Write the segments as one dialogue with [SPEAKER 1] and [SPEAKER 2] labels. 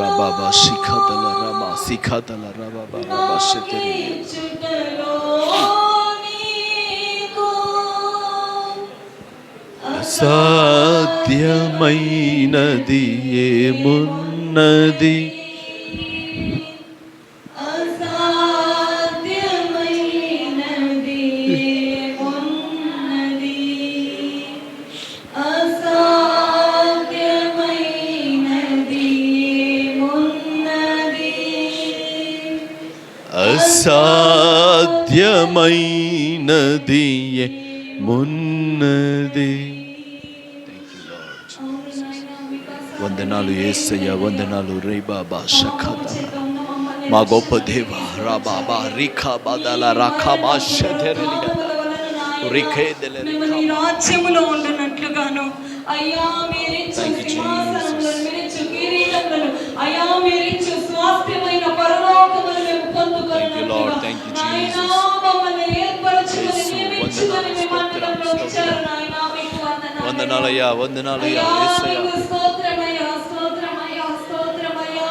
[SPEAKER 1] Rababa Shikadala Rama Sikadala Rababa Raba Sheteri అసాధ్యమైనది ఏమున్నది అసాధ్యమైనది ఏమున్నది. వందనాలు యేసయ్య, వందనాలు రే బాబా షఖద మా గొప్ప దేవ రా బాబా రిఖా బదల రఖమా షదెలియా రిఖేదెల
[SPEAKER 2] మీ రాజ్యములో ఉండనట్లుగాను అయ్యా మీరిచ్చు సింహాసనములను మీరిచ్చు కిరీటములను అయ్యా మీరిచ్చు స్వాస్థ్యమైన పరలోకమును మేము పొందుకొనున్నట్లుగా నాయనా మమ్మల్ని ఏర్పరచుకొని నియమించుకొని మీ మందిరంలో ఉంచారు నాయనా. మీకు వందనాలు.
[SPEAKER 1] వందనాలయ్యా, వందనాలయ్యా యేసయ్య.
[SPEAKER 2] స్తోత్రమయ్యా, స్తోత్రమయ్యా, స్తోత్రమయ్యా,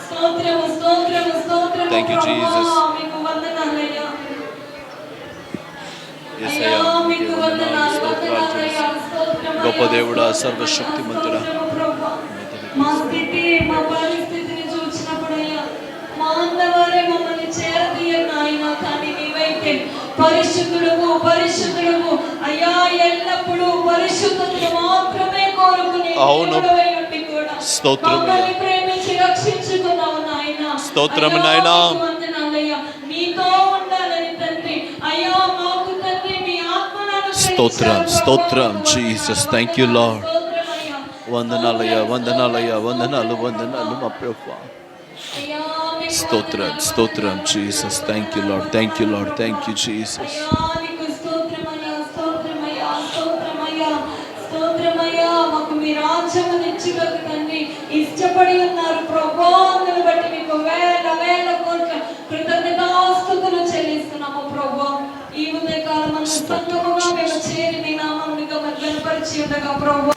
[SPEAKER 2] స్తోత్రము స్తోత్రము స్తోత్రము.
[SPEAKER 1] Thank you, Jesus.
[SPEAKER 2] మీకు వందనాలయ్యా
[SPEAKER 1] యేసయ్య, నీకే వందనాలు, స్తోత్రాలు చేస్తున్నాం. గొప్ప దేవుడా, సర్వశక్తిమంతుడా,
[SPEAKER 2] మా స్థితి మా పరిస్థితిని చూసినప్పుడయ్యా మా అన్నవారే మమ్మల్ని చేరదీయరు నాయన. కానీ నీవైతే పరిశుద్ధుడము పరిశుద్ధుడము అయ్యా, ఎల్లప్పుడూ పరిశుద్ధతను మాత్రమే కోరుకునే దేవుడవై ఉండి కూడా మమ్మల్ని ప్రేమించి రక్షించుకున్నావు నాయన.
[SPEAKER 1] స్తోత్రము నాయనా.
[SPEAKER 2] వందనాలయ్యా. నీతో ఉండాలని తండ్రి అయ్యా మాకు తండ్రి మీ ఆత్మను
[SPEAKER 1] స్తోత్రం స్తోత్రం జీసస్. Thank you lord. వందనాలయ్యా, వందనాలయ్యా, వందనాలు, వందనాలు మా ప్రభువా. స్తోత్రం స్తోత్రం Jesus. Thank you lord, thank you lord, thank you Jesus.
[SPEAKER 2] మాకు మీ రాజ్యమునిచ్చుటకు తండ్రి ఇష్టపడి ఉన్నారు ప్రభువా. అందును బట్టి మీకు వేల వేల కోట్ల కృతజ్ఞతాస్తుతులు చెల్లిస్తున్నాము ప్రభువా. ఈ ఉదయకాలం సంఘముగా మేము చేరి మీ నామమును గణపరిచి ఉండగా ప్రభువా